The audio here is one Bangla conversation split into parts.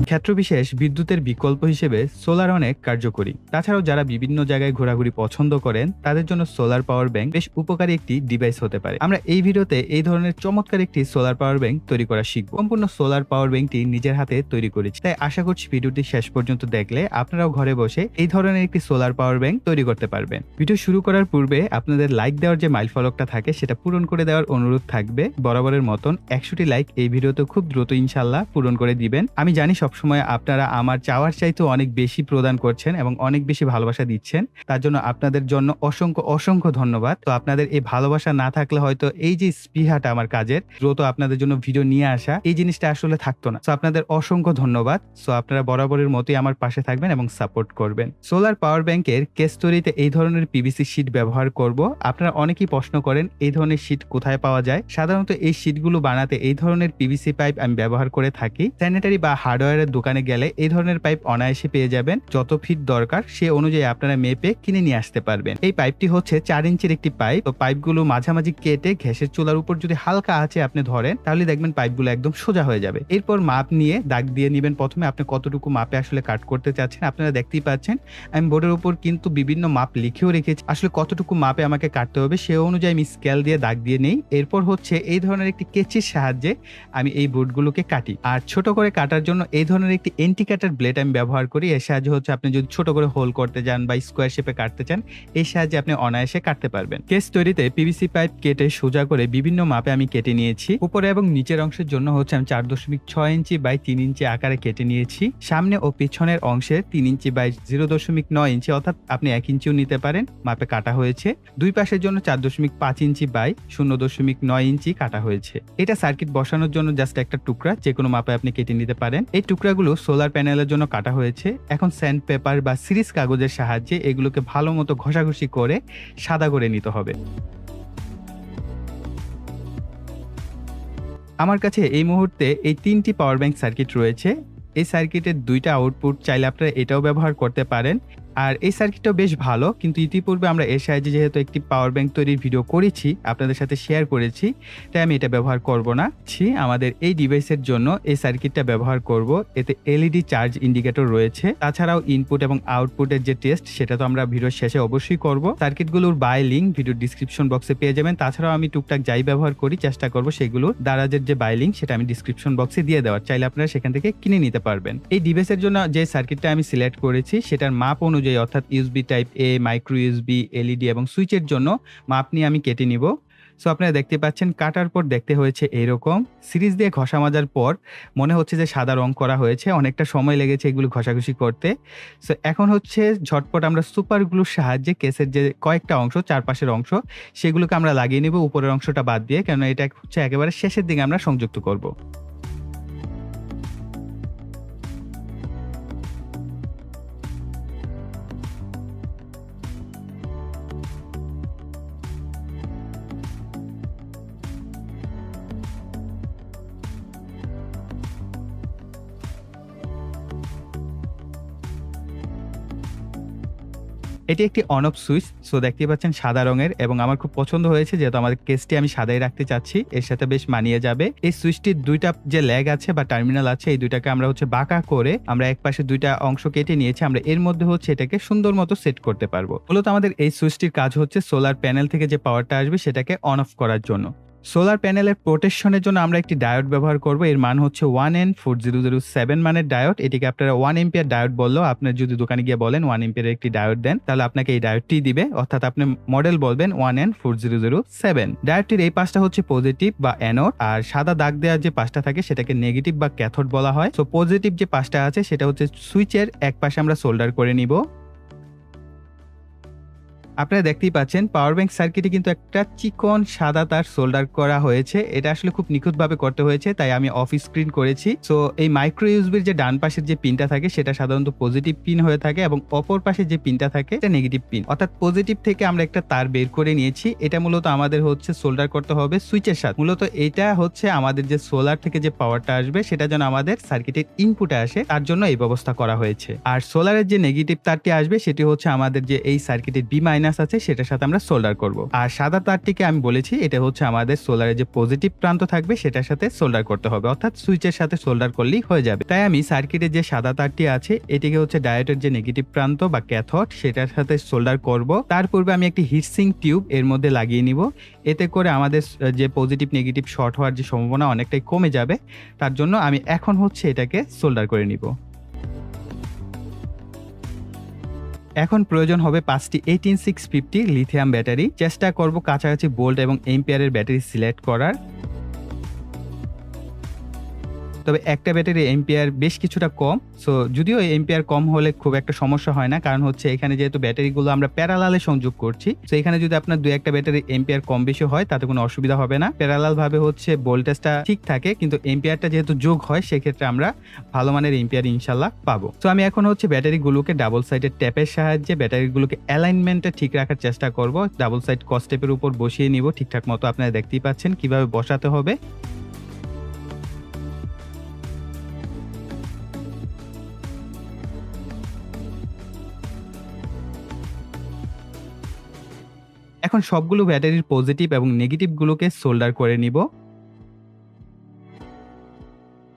ক্ষেত্র বিশেষ বিদ্যুতের বিকল্প হিসেবে সোলার অনেক কার্যকরী। তাছাড়াও যারা বিভিন্ন জায়গায় ঘোরাঘুরি পছন্দ করেন তাদের জন্য সোলার পাওয়ার ব্যাংক বেশ উপকারী একটি ডিভাইস হতে পারে। আমরা এই ভিডিওতে এই ধরনের চমৎকার একটি সোলার পাওয়ার ব্যাংক তৈরি করা শিখব। সম্পূর্ণ সোলার পাওয়ার ব্যাংকটি নিজের হাতে তৈরি করেছি, তাই আশা করছি ভিডিওটি শেষ পর্যন্ত দেখলে আপনারাও ঘরে বসে এই ধরনের একটি সোলার পাওয়ার ব্যাংক তৈরি করতে পারবেন। ভিডিও শুরু করার পূর্বে আপনাদের লাইক দেওয়ার যে মাইল ফলকটা থাকে সেটা পূরণ করে দেওয়ার অনুরোধ থাকবে। বরাবরের মতন 100টি লাইক এই ভিডিওতে খুব দ্রুত ইনশাল্লাহ পূরণ করে দিবেন। আমি জানি সবসময় আপনারা আমার চাওয়ার চাইতেও অনেক বেশি প্রদান করছেন এবং অনেক বেশি ভালোবাসা দিচ্ছেন, তার জন্য আপনাদের জন্য অসংখ্য ধন্যবাদ। তো আপনাদের এই ভালোবাসা না থাকলে হয়তো এই যে স্পৃহাটা আমার কাজের দ্রুত আপনাদের জন্য ভিডিও নিয়ে আসা, এই জিনিসটা আসলে থাকতো না। তো আপনাদের অসংখ্য ধন্যবাদ। সো আপনারা বরাবরের মতোই আমার পাশে থাকবেন এবং সাপোর্ট করবেন। সোলার পাওয়ার ব্যাংকের কেস স্টোরিতে এই ধরনের পিভিসি শীট ব্যবহার করব। আপনারা অনেকেই প্রশ্ন করেন এই ধরনের শীট কোথায় পাওয়া যায়। সাধারণত এই শীটগুলো বানাতে এই ধরনের পিভিসি পাইপ আমি ব্যবহার করে থাকি। স্যানিটারি বা হার্ডওয়্যারের দোকানে গেলে এই ধরনের পাইপ অনায়াসে পেয়ে যাবেন। যত ফিট দরকার সে অনুযায়ী আপনারা মেপে কিনে নিয়ে আসতে পারবেন। এই পাইপটি হচ্ছে 4 ইঞ্চির একটি পাইপ। তো পাইপগুলো মাঝামাঝি কেটে গ্যাসের চুলার উপর যদি হালকা আঁচে আপনি ধরেন তাহলে দেখবেন পাইপগুলো একদম সোজা হয়ে যাবে। এরপর মাপ নিয়ে দাগ দিয়ে নেবেন। প্রথমে আপনি কতটুকু মাপে আসলে কাট করতে চাচ্ছেন আপনারা দেখতেই পাচ্ছেন। আমি বোর্ডের উপর কিন্তু বিভিন্ন মাপ লিখেও রেখেছি, আসলে কতটুকু মাপে আমাকে কাটতে হবে সে অনুযায়ী আমি স্কেল দিয়ে দাগ দিয়ে নেই। এরপর হচ্ছে এই ধরনের একটি কেচির সাহায্যে আমি এই বোর্ডগুলোকে কাটি। আর ছোট করে কাটার জন্য এই ধরনের একটি এন্টিকাটার ব্লেড আমি ব্যবহার করি। এর সাহায্যে হচ্ছে আপনি যদি ছোট করে হোল করতে চান বা স্কোয়ার শেপে কাটতে চান এই সাহায্যে আপনি অনায়াসে কাটতে পারবেন। কেস তৈরিতে পিভিসি পাইপ কেটে সোজা করে বিভিন্ন মাপে আমি কেটে নিয়েছি। উপরে এবং নিচের অংশের জন্য হচ্ছে আমি 4.6 ইঞ্চি বাই 3 ইঞ্চি আকারে কেটে নিয়েছি। সামনে ও পিছনের অংশে 3 ইঞ্চি বাই 0.9 ইঞ্চি অর্থাৎ আপনি 1 ইঞ্চিও নিতে পারেন মাপে কাটা হয়েছে। দুই পাশের জন্য 4.5 ইঞ্চি বাই 0.9 ইঞ্চি কাটা হয়েছে। এটা সার্কিট বসানোর জন্য জাস্ট একটা টুকরা, যে কোনো মাপে আপনি কেটে নিতে পারেন। এই টুকরাগুলো সোলার প্যানেলের জন্য কাটা হয়েছে। এখন স্যান্ড পেপার বা সিরিজ কাগজের সাহায্যে এগুলোকে ভালো মতো ঘষাঘষি করে সাদা করে নিতে হবে। আমার কাছে এই মুহূর্তে এই 3টি পাওয়ার ব্যাংক সার্কিট রয়েছে। এই সার্কিটের 2টা আউটপুট চাইলে আপনারা এটাও ব্যবহার করতে পারেন। আর এই সার্কিটটাও বেশ ভালো, কিন্তু ইতিপূর্বে আমরা এর সাহায্যে যেহেতু একটি পাওয়ার ব্যাংক তৈরির ভিডিও করেছি, আপনাদের সাথে শেয়ার করেছি, তাই আমি এটা ব্যবহার করব না। আমাদের এই ডিভাইসের জন্য এই সার্কিটটা ব্যবহার করব। এতে এলইডি চার্জ ইন্ডিকেটর রয়েছে। তাছাড়াও ইনপুট এবং আউটপুটের যে টেস্ট সেটা তো আমরা ভিডিওর শেষে অবশ্যই করব। সার্কিটগুলোর বাই লিঙ্ক ভিডিওর ডিসক্রিপশন বক্সে পেয়ে যাবেন। তাছাড়াও আমি টুকটাক যাই ব্যবহার করি চেষ্টা করব সেগুলোর দারাজের যে বাই লিঙ্ক সেটা আমি ডিসক্রিপশন বক্সে দিয়ে দেওয়ার, চাইলে আপনারা সেখান থেকে কিনে নিতে পারবেন। এই ডিভাইসের জন্য যে সার্কিটটা আমি সিলেক্ট করেছি সেটার মাপ অনুযায়ী অর্থাৎ ইউএসবি টাইপ এ, মাইক্রো ইউএসবি, এলইডি এবং সুইচের জন্য মাপ নিয়ে আমি কেটে নিব। সো আপনারা দেখতে পাচ্ছেন কাটার পর দেখতে হয়েছে এইরকম। সিরিজ দিয়ে ঘষা মাজার পর মনে হচ্ছে যে সাদা রং করা হয়েছে, অনেকটা সময় লেগেছে এগুলো ঘষাঘষি করতে। সো এখন হচ্ছে ঝটপট আমরা সুপার গ্লুর সাহায্যে কেসের যে কয়েকটা অংশ, চারপাশের অংশ, সেগুলোকে আমরা লাগিয়ে নেব উপরের অংশটা বাদ দিয়ে, কেননা এটা হচ্ছে একেবারে শেষের দিকে আমরা সংযুক্ত করব। এটি একটি অন অফ সুইচ। সো দেখতে পাচ্ছেন সাদা রঙের এবং আমার খুব পছন্দ হয়েছে, যেহেতু আমাদের কেসটি আমি সাদাই রাখতে চাচ্ছি, এর সাথে বেশ মানিয়ে যাবে। এই সুইচটির 2টা যে ল্যাগ আছে বা টার্মিনাল আছে এই 2টাকে আমরা হচ্ছে বাঁকা করে আমরা এক পাশে 2টা অংশ কেটে নিয়েছি। আমরা এর মধ্যে হচ্ছে এটাকে সুন্দর মতো সেট করতে পারবো। মূলত আমাদের এই সুইচটির কাজ হচ্ছে সোলার প্যানেল থেকে যে পাওয়ারটা আসবে সেটাকে অন অফ করার জন্য। সোলার প্যানেলের প্রোটেকশনের জন্য আমরা একটি ডায়োড ব্যবহার করব। এর মান হচ্ছে 1N4007 মানের ডায়োড। এটিকে আপনারা 1 এম্পিয়ার ডায়োড বললেও, আপনার যদি দোকানে গিয়ে বলেন 1 এম্পিয়ারের একটি ডায়োড দেন তাহলে আপনাকে এই ডায়োডটি দিবে, অর্থাৎ আপনি মডেল বলবেন 1N4007। ডায়োডটির এই পাশটা হচ্ছে পজিটিভ বা অ্যানোড, আর সাদা দাগ দেওয়ার যে পাশটা থাকে সেটাকে নেগেটিভ বা ক্যাথোড বলা হয়। সো পজিটিভ যে পাশটা আছে সেটা হচ্ছে সুইচের এক পাশে আমরা সোল্ডার করে নিব। আপনারা দেখতেই পাচ্ছেন পাওয়ার ব্যাংক সার্কিটে কিন্তু একটা চিকন সাদা তার সোল্ডার করা হয়েছে। এটা আসলে খুব নিখুঁতভাবে করতে হয়েছে, তাই আমি অফ স্ক্রিন করেছি। সো এই মাইক্রো ইউএসবির যে ডান পাশের যে পিনটা থাকে সেটা সাধারণত পজিটিভ পিন হয়ে থাকে এবং অপর পাশে যে পিনটা থাকে এটা নেগেটিভ পিন, অর্থাৎ পজিটিভ থেকে আমরা একটা তার বের করে নিয়েছি। এটা মূলত আমাদের হচ্ছে সোল্ডার করতে হবে সুইচের সাথে। মূলত এটা হচ্ছে আমাদের যে সোলার থেকে যে পাওয়ারটা আসবে সেটা যেন আমাদের সার্কিটের ইনপুটে আসে, তার জন্য এই ব্যবস্থা করা হয়েছে। আর সোলারের যে নেগেটিভ তারটি আসবে সেটি হচ্ছে আমাদের যে এই সার্কিটের বি- মাইনাস আছে সেটার সাথে আমরা সোল্ডার করব। আর সাদা তারটিকে আমি বলেছি এটা হচ্ছে আমাদের সোলারের যে পজিটিভ প্রান্ত থাকবে সেটার সাথে সোল্ডার করতে হবে, অর্থাৎ সুইচের সাথে সোল্ডার করলেই হয়ে যাবে। তাই আমি সার্কিটের যে সাদা তারটি আছে এটিকে হচ্ছে ডায়োডের যে নেগেটিভ প্রান্ত বা ক্যাথোড সেটার সাথে সোল্ডার করব। তার পূর্বে আমি একটি হিটসিঙ্ক টিউব এর মধ্যে লাগিয়ে নিব, এতে করে আমাদের যে পজিটিভ নেগেটিভ শর্ট হওয়ার যে সম্ভাবনা অনেকটাই কমে যাবে। তার জন্য আমি এখন হচ্ছে এটাকে সোল্ডার করে নিব। এখন প্রয়োজন হবে 5টি 18650 লিথিয়াম ব্যাটারি। চেষ্টা করব কাছাকাছি ভোল্ট এবং এম্পিয়ারের ব্যাটারি সিলেক্ট করার। তবে একটা ব্যাটারি এম্পিয়ার বেশ কিছুটা কম, সো যদিও এম্পিয়ার কম হলে খুব একটা সমস্যা হয় না, কারণ হচ্ছে এখানে যেহেতু ব্যাটারিগুলো আমরা প্যারালালে সংযোগ করছি, তো এখানে যদি আপনার 2-1টা ব্যাটারি এম্পিয়ার কম বেশি হয় তাতে কোনো অসুবিধা হবে না। প্যারালাল ভাবে হচ্ছে ভোল্টেজটা ঠিক থাকে, কিন্তু এম্পিয়ারটা যেহেতু যোগ হয় সেক্ষেত্রে আমরা ভালো মানের এম্পিয়ার ইনশাল্লাহ পাবো। তো আমি এখন হচ্ছে ব্যাটারিগুলোকে ডাবল সাইডের ট্যাপের সাহায্যে ব্যাটারিগুলোকে অ্যালাইনমেন্টে ঠিক রাখার চেষ্টা করব। ডাবল সাইড কস টেপের উপর বসিয়ে নিব ঠিকঠাক মতো। আপনারা দেখতেই পাচ্ছেন কিভাবে বসাতে হবে। এখন সবগুলো ব্যাটারির পজিটিভ এবং নেগেটিভ গুলোকে সোল্ডার করে নিব।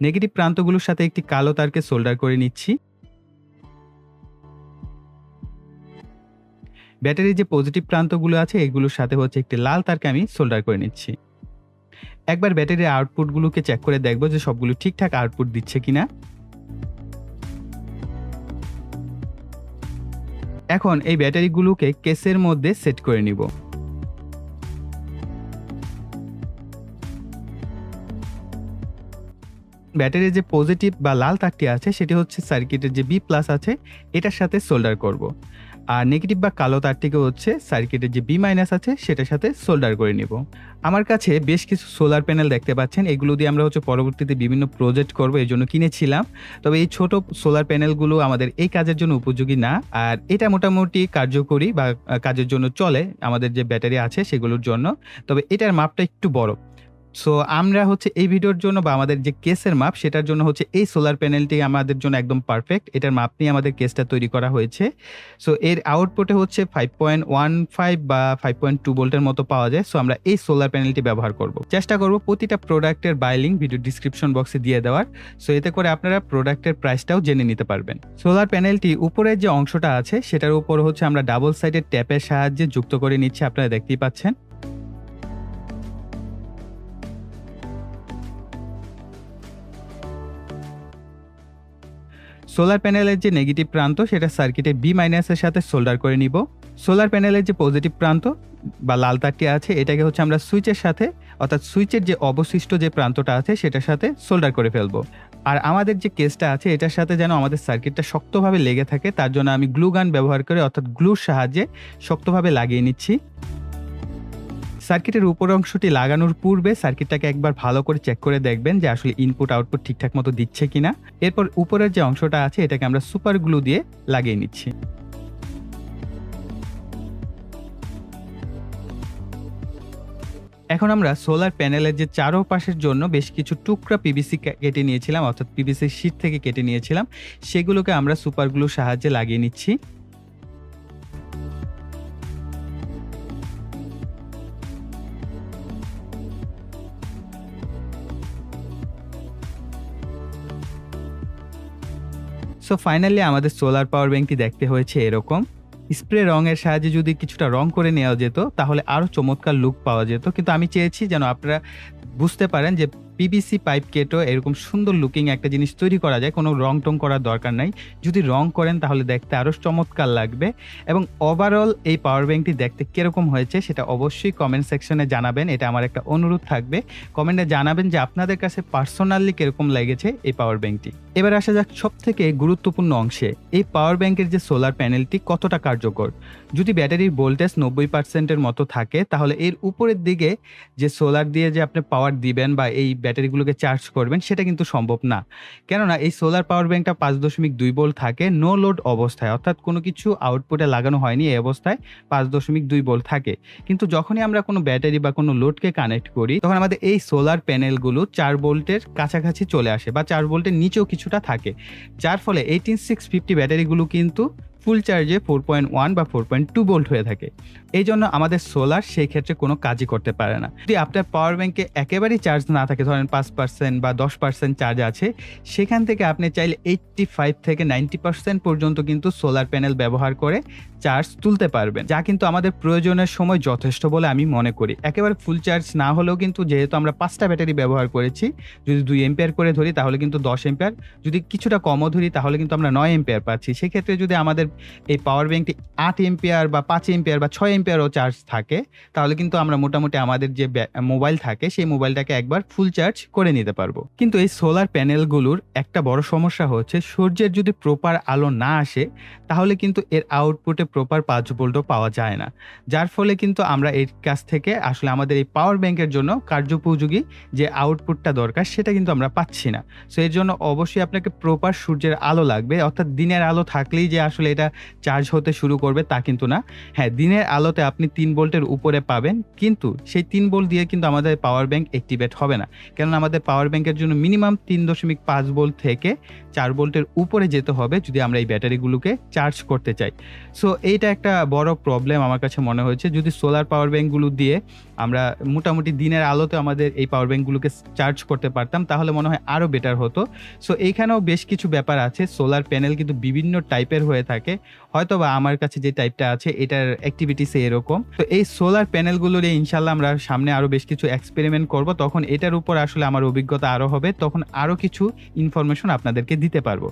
নেগেটিভ প্রান্তগুলোর সাথে একটি কালো তারকে সোল্ডার করে নিচ্ছি। ব্যাটারির যে পজিটিভ প্রান্তগুলো আছে এগুলোর সাথে হচ্ছে একটি লাল তারকে আমি সোল্ডার করে নিচ্ছি। একবার ব্যাটারির আউটপুটগুলোকে চেক করে দেখব যে সবগুলো ঠিকঠাক আউটপুট দিচ্ছে কিনা। এখন এই ব্যাটারিগুলোকে কেসের মধ্যে সেট করে নিব। ব্যাটারির যে পজিটিভ বা লাল তারটি আছে সেটি হচ্ছে সার্কিটের যে বি প্লাস আছে এটার সাথে সোল্ডার করব। আর নেগেটিভ বা কালো তারটিকে হচ্ছে সার্কিটের যে বি মাইনাস আছে সেটার সাথে সোল্ডার করে নিব। আমার কাছে বেশ কিছু সোলার প্যানেল দেখতে পাচ্ছেন, এগুলো দিয়ে আমরা হচ্ছে পরবর্তীতে বিভিন্ন প্রজেক্ট করব, এই জন্য কিনেছিলাম। তবে এই ছোট সোলার প্যানেলগুলো আমাদের এই কাজের জন্য উপযোগী না, আর এটা মোটামুটি কার্যকরী বা কাজের জন্য চলে আমাদের যে ব্যাটারি আছে সেগুলোর জন্য। তবে এটার মাপটা একটু বড়। সো আমরা হচ্ছে এই ভিডিওর জন্য বা আমাদের যে কেসের মাপ সেটার জন্য হচ্ছে এই সোলার প্যানেলটি আমাদের জন্য একদম পারফেক্ট। এটার মাপ নিয়ে আমাদের কেসটা তৈরি করা হয়েছে। সো এর আউটপুটে হচ্ছে 5.15 বা 5.2 ভোল্টের মতো পাওয়া যায়। সো আমরা এই সোলার প্যানেলটি ব্যবহার করব। চেষ্টা করব প্রতিটা প্রোডাক্টের বাই লিঙ্ক ভিডিও ডিসক্রিপশন বক্সে দিয়ে দেওয়ার। সো এতে করে আপনারা প্রোডাক্টের প্রাইসটাও জেনে নিতে পারবেন। সোলার প্যানেলটি উপরের যে অংশটা আছে সেটার উপর হচ্ছে আমরা ডাবল সাইডের ট্যাপের সাহায্যে যুক্ত করে নিচ্ছি, আপনারা দেখতেই পাচ্ছেন। সোলার প্যানেলের যে নেগেটিভ প্রান্ত সেটা সার্কিটে বি মাইনাসের সাথে সোল্ডার করে নিব। সোলার প্যানেলের যে পজিটিভ প্রান্ত বা লাল তারটি আছে এটাকে হচ্ছে আমরা সুইচের সাথে, অর্থাৎ সুইচের যে অবশিষ্ট যে প্রান্তটা আছে সেটার সাথে সোল্ডার করে ফেলবো। আর আমাদের যে কেসটা আছে এটার সাথে যেন আমাদের সার্কিটটা শক্তভাবে লেগে থাকে তার জন্য আমি গ্লু গান ব্যবহার করে, অর্থাৎ গ্লুর সাহায্যে শক্তভাবে লাগিয়ে নিচ্ছি। সার্কিটের উপর অংশটি লাগানোর পূর্বে সার্কিটটাকে একবার ভালো করে চেক করে দেখবেন যে আসলে ইনপুট আউটপুট ঠিকঠাক মতো দিচ্ছে কিনা। এরপর উপরের যে অংশটা আছে এটাকে আমরা সুপার গ্লু দিয়ে লাগিয়ে নিচ্ছি। এখন আমরা সোলার প্যানেলের যে চারপাশের জন্য বেশ কিছু টুকরা পিভিসি কেটে নিয়েছিলাম, অর্থাৎ পিভিসি শীট থেকে কেটে নিয়েছিলাম, সেগুলোকে আমরা সুপার গ্লুর সাহায্যে লাগিয়ে নিচ্ছি। সো ফাইনালি আমাদের সোলার পাওয়ার ব্যাংকটি দেখতে হয়েছে এরকম। স্প্রে রঙের সাহায্যে যদি কিছুটা রং করে নেওয়া যেত তাহলে আরো চমৎকার লুক পাওয়া যেত, কিন্তু আমি চেয়েছি যেন আপনারা বুঝতে পারেন যে পিভিসি পাইপ কেটেও এরকম সুন্দর লুকিং একটা জিনিস তৈরি করা যায়, কোনো রং টং করার দরকার নাই। যদি রং করেন তাহলে দেখতে আরো চমৎকার লাগবে। এবং ওভারঅল এই পাওয়ার ব্যাংকটি দেখতে কিরকম হয়েছে সেটা অবশ্যই কমেন্ট সেকশনে জানাবেন, এটা আমার একটা অনুরোধ থাকবে। কমেন্টে জানাবেন যে আপনাদের কাছে পার্সোনালি কিরকম লেগেছে এই পাওয়ার ব্যাংকটি। এবার আসা যাক সব থেকে গুরুত্বপূর্ণ অংশে, এই পাওয়ার ব্যাংকের যে সোলার প্যানেলটি কতটা কার্যকর। যদি ব্যাটারির ভোল্টেজ 90% মতো থাকে তাহলে এর উপরের দিকে যে সোলার দিয়ে যে আপনি পাওয়ার দিবেন বা এই ব্যাটারিগুলোকে চার্জ করবেন সেটা কিন্তু সম্ভব না। কেননা এই সোলার পাওয়ার ব্যাংকটা 5.2 ভোল্ট থাকে নো লোড অবস্থায়, অর্থাৎ কোনো কিছু আউটপুটে লাগানো হয়নি, এই অবস্থায় 5.2 ভোল্ট থাকে। কিন্তু যখনই আমরা কোনো ব্যাটারি বা কোনো লোডকে কানেক্ট করি তখন আমাদের এই সোলার প্যানেলগুলো 4 ভোল্টের কাছাকাছি চলে আসে বা 4 ভোল্টের নিচেও কিছুটা থাকে, যার ফলে 18650 ব্যাটারিগুলো কিন্তু ফুল চার্জে 4.1 বা 4.2 ভোল্ট হয়ে থাকে। এই জন্য আমাদের সোলার সেই ক্ষেত্রে কোনো কাজই করতে পারে না। যদি আপনার পাওয়ার ব্যাংকে একেবারেই চার্জ না থাকে, ধরেন 5% বা 10% চার্জ আছে, সেখান থেকে আপনি চাইলে 85 থেকে 90% পর্যন্ত কিন্তু সোলার প্যানেল ব্যবহার করে চার্জ তুলতে পারবেন, যা কিন্তু আমাদের প্রয়োজনের সময় যথেষ্ট বলে আমি মনে করি। একেবারে ফুল চার্জ না হলেও কিন্তু, যেহেতু আমরা 5টা ব্যাটারি ব্যবহার করেছি, যদি 2 এম্পিয়ার করে ধরি তাহলে কিন্তু 10 এম্পিয়ার, যদি কিছুটা কমও ধরি তাহলে কিন্তু আমরা 9 এম্পিয়ার পাচ্ছি। সেক্ষেত্রে যদি আমাদের এই পাওয়ার ব্যাংকটি 8 এম্পিয়ার বা 5 এম্পিয়ার বা 6 এম্পিয়ারও চার্জ থাকে, তাহলে কিন্তু আমরা মোটামুটি আমাদের যে মোবাইল থাকে সেই মোবাইলটাকে একবার ফুল চার্জ করে নিতে পারবো। কিন্তু এই সোলার প্যানেলগুলোর একটা বড় সমস্যা হচ্ছে, সূর্যের যদি প্রপার আলো না আসে তাহলে কিন্তু এর আউটপুটে প্রপার 5 ভোল্টও পাওয়া যায় না, যার ফলে কিন্তু আমরা এর কাছ থেকে আসলে আমাদের এই পাওয়ার ব্যাংকের জন্য কার্যোপযোগী যে আউটপুটটা দরকার সেটা কিন্তু আমরা পাচ্ছি না। সো এর জন্য অবশ্যই আপনাকে প্রপার সূর্যের আলো লাগবে, অর্থাৎ দিনের আলো থাকলেই যে আসলে এটা চার্জ হতে শুরু করবে তা কিন্তু না। হ্যাঁ, দিনের আলোতে আপনি 3 ভোল্টের উপরে পাবেন, কিন্তু সেই 3 ভোল্ট দিয়ে কিন্তু আমাদের পাওয়ার ব্যাংক অ্যাক্টিভেট হবে না, কেননা আমাদের পাওয়ার ব্যাংকের জন্য মিনিমাম 3.5 ভোল্ট থেকে 4 ভোল্টের উপরে যেতে হবে যদি আমরা এই ব্যাটারিগুলোকে চার্জ করতে চাই। সো এইটা একটা বড় প্রবলেম আমার কাছে মনে হয়েছে। যদি সোলার পাওয়ার ব্যাংকগুলো দিয়ে আমরা মোটামুটি দিনের আলোতে আমাদের এই পাওয়ার ব্যাংকগুলোকে চার্জ করতে পারতাম তাহলে মনে হয় আরও বেটার হতো। সো এইখানেও বেশ কিছু ব্যাপার আছে। সোলার প্যানেল কিন্তু বিভিন্ন টাইপের হয়ে থাকে, হয়তো বা আমার কাছে যে টাইপটা আছে এটার অ্যাক্টিভিটিস এরকম। তো এই সোলার প্যানেলগুলো নিয়ে ইনশাল্লাহ আমরা সামনে আরও বেশ কিছু এক্সপেরিমেন্ট করব, তখন এটার উপর আসলে আমার অভিজ্ঞতা আরও হবে, তখন আরও কিছু ইনফরমেশন আপনাদেরকে দিতে পারবো।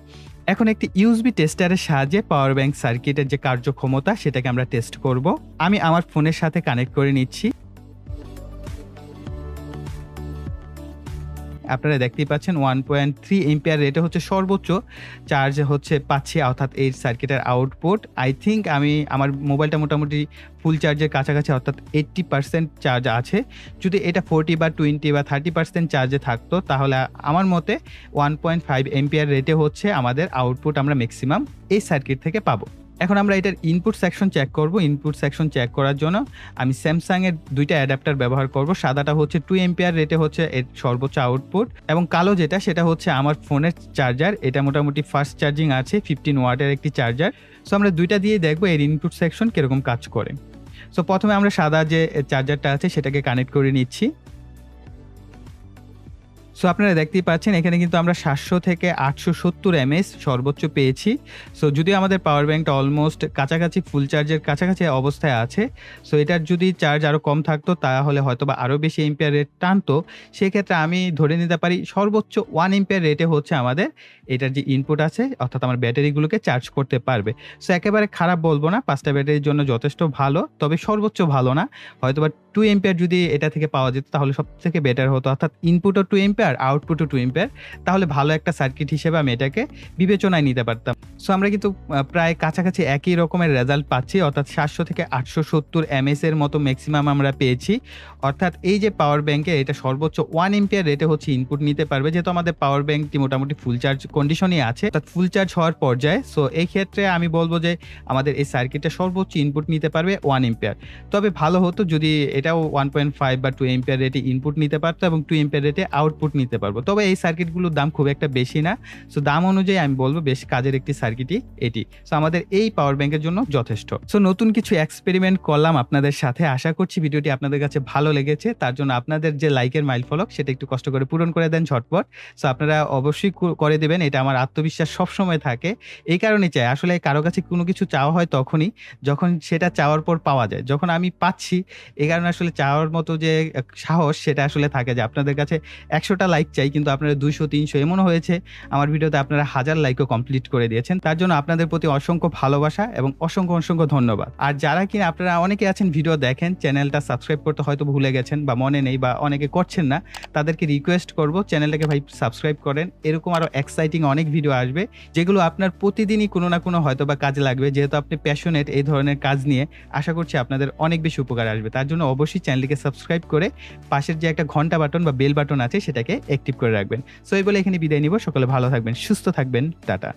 এখন একটি ইউএসবি টেস্টারের সাহায্যে পাওয়ার ব্যাংক সার্কিটের যে কার্যক্ষমতা সেটাকে আমরা টেস্ট করব। আমি আমার ফোনের সাথে কানেক্ট করে নিচ্ছি। আপনারা দেখতেই পাচ্ছেন 1.3 এম্পিয়ার রেটে হচ্ছে সর্বোচ্চ চার্জ হচ্ছে পাচ্ছি, অর্থাৎ এই সার্কিটের আউটপুট। আই থিঙ্ক আমি আমার মোবাইলটা মোটামুটি ফুল চার্জের কাছাকাছি, অর্থাৎ 80% চার্জ আছে। যদি এটা 40 বা 20 বা 30% চার্জে থাকতো তাহলে আমার মতে 1.5 এম্পিয়ার রেটে হচ্ছে আমাদের আউটপুট আমরা ম্যাক্সিমাম এই সার্কিট থেকে পাবো। এখন আমরা এটার ইনপুট সেকশন চেক করব। ইনপুট সেকশন চেক করার জন্য আমি স্যামসাং এর 2টা অ্যাডাপ্টার ব্যবহার করব। সাদাটা হচ্ছে 2 এম্পিয়ার রেটে হচ্ছে এর সর্বোচ্চ আউটপুট, এবং কালো যেটা সেটা হচ্ছে আমার ফোনের চার্জার। এটা মোটামুটি ফাস্ট চার্জিং আছে, 15 ওয়াটের একটি চার্জার। সো আমরা 2টা দিয়ে দেখব এর ইনপুট সেকশন কিরকম কাজ করে। সো প্রথমে আমরা সাদা যে চার্জারটা আছে সেটাকে কানেক্ট করে নিচ্ছি। সো আপনারা দেখতেই পাচ্ছেন এখানে কিন্তু আমরা 700 থেকে 870 এমএএইচ সর্বোচ্চ পেয়েছি। সো যদিও আমাদের পাওয়ার ব্যাংকটা অলমোস্ট কাছাকাছি ফুল চার্জের কাছাকাছি অবস্থায় আছে, সো এটার যদি চার্জ আরও কম থাকতো তাহলে হয়তো বা আরও বেশি এম্পিয়ার রেট টানতো। সেক্ষেত্রে আমি ধরে নিতে পারি সর্বোচ্চ 1 এম্পিয়ার রেটে হচ্ছে আমাদের এটার যে ইনপুট আছে, অর্থাৎ আমার ব্যাটারিগুলোকে চার্জ করতে পারবে। সো একেবারে খারাপ বলবো না, 5টা ব্যাটারির জন্য যথেষ্ট ভালো, তবে সর্বোচ্চ ভালো না। হয়তো বা 2 এম্পিয়ার যদি এটা থেকে পাওয়া যেত তাহলে সব থেকে বেটার হতো, অর্থাৎ ইনপুটও 2 এম্পিয়ার আউটপুটও 2 এম্পিয়ার, তাহলে ভালো একটা সার্কিট হিসেবে আমি এটাকে বিবেচনায় নিতে পারতাম। সো আমরা কিন্তু প্রায় কাছাকাছি একই রকমের রেজাল্ট পাচ্ছি, অর্থাৎ 700 থেকে 870 এমএএইচ এর মতো ম্যাক্সিমাম আমরা পেয়েছি। অর্থাৎ এই যে পাওয়ার ব্যাংকে এটা সর্বোচ্চ 1 এম্পিয়ার রেটে হচ্ছে ইনপুট নিতে পারবে, যেহেতু আমাদের পাওয়ার ব্যাংকটি মোটামুটি ফুল চার্জ কন্ডিশনই আছে, অর্থাৎ ফুল চার্জ হওয়ার পর্যায়ে। সো এই ক্ষেত্রে আমি বলবো যে আমাদের এই সার্কিটে সর্বোচ্চ ইনপুট নিতে পারবে 1 এম্পিয়ার। তবে ভালো হতো যদি এটাও 1.5 বা 2 এম্পিয়ার রেটে ইনপুট নিতে পারতো এবং 2 এম্পিয়ার রেটে আউটপুট নিতে পারবো। তবে এই সার্কিটগুলোর দাম খুব একটা বেশি না। সো দাম অনুযায়ী আমি বলবো বেশ কাজের একটি সার্কিটই এটি। সো আমাদের এই পাওয়ার ব্যাংকের জন্য যথেষ্ট। সো নতুন কিছু এক্সপেরিমেন্ট করলাম আপনাদের সাথে। আশা করছি ভিডিওটি আপনাদের কাছে ভালো লেগেছে। তার জন্য আপনাদের যে লাইকের মাইল ফলক সেটা একটু কষ্ট করে পূরণ করে দেন ঝটপট। সো আপনারা অবশ্যই করে দেবেন, এটা আমার আত্মবিশ্বাস সবসময় থাকে। এই কারণেই চাই, আসলে কারো কাছে কোনো কিছু চাওয়া হয় তখনই যখন সেটা চাওয়ার পর পাওয়া যায়। যখন আমি পাচ্ছি এই কারণে আসলে চাওয়ার মতো যে সাহস সেটা আসলে থাকে, যে আপনাদের কাছে 100টা লাইক চাই কিন্তু আপনারা 200 300 এমনও হয়েছে আমার ভিডিওতে আপনারা 1000 লাইকও কমপ্লিট করে দিয়েছেন। তার জন্য আপনাদের প্রতি অসংখ্য ভালোবাসা এবং অসংখ্য ধন্যবাদ। আর যারা কিনা আপনারা অনেকে আছেন ভিডিও দেখেন, চ্যানেলটা সাবস্ক্রাইব করতে হয়তো ভুলে গেছেন বা মনে নেই বা অনেকে করছেন না, তাদেরকে রিকোয়েস্ট করব চ্যানেলটাকে ভাই সাবস্ক্রাইব করেন। এরকম আরো এক্সাইটিং অনেক ভিডিও আসবে যেগুলো আপনার প্রতিদিনই কোনো না কোনো হয়তো বা কাজে লাগবে। যেহেতু আপনি প্যাশনেট এই ধরনের কাজ নিয়ে, আশা করছি আপনাদের অনেক বেশি উপকার আসবে। তার জন্য অবশ্যই চ্যানেলটিকে সাবস্ক্রাইব করে পাশের যে একটা ঘন্টা বাটন বা বেল বাটন আছে সেটাকে অ্যাক্টিভ করে রাখবেন। সো এই বলে এখানে বিদায় নিব। সকলে ভালো থাকবেন, সুস্থ থাকবেন, টাটা।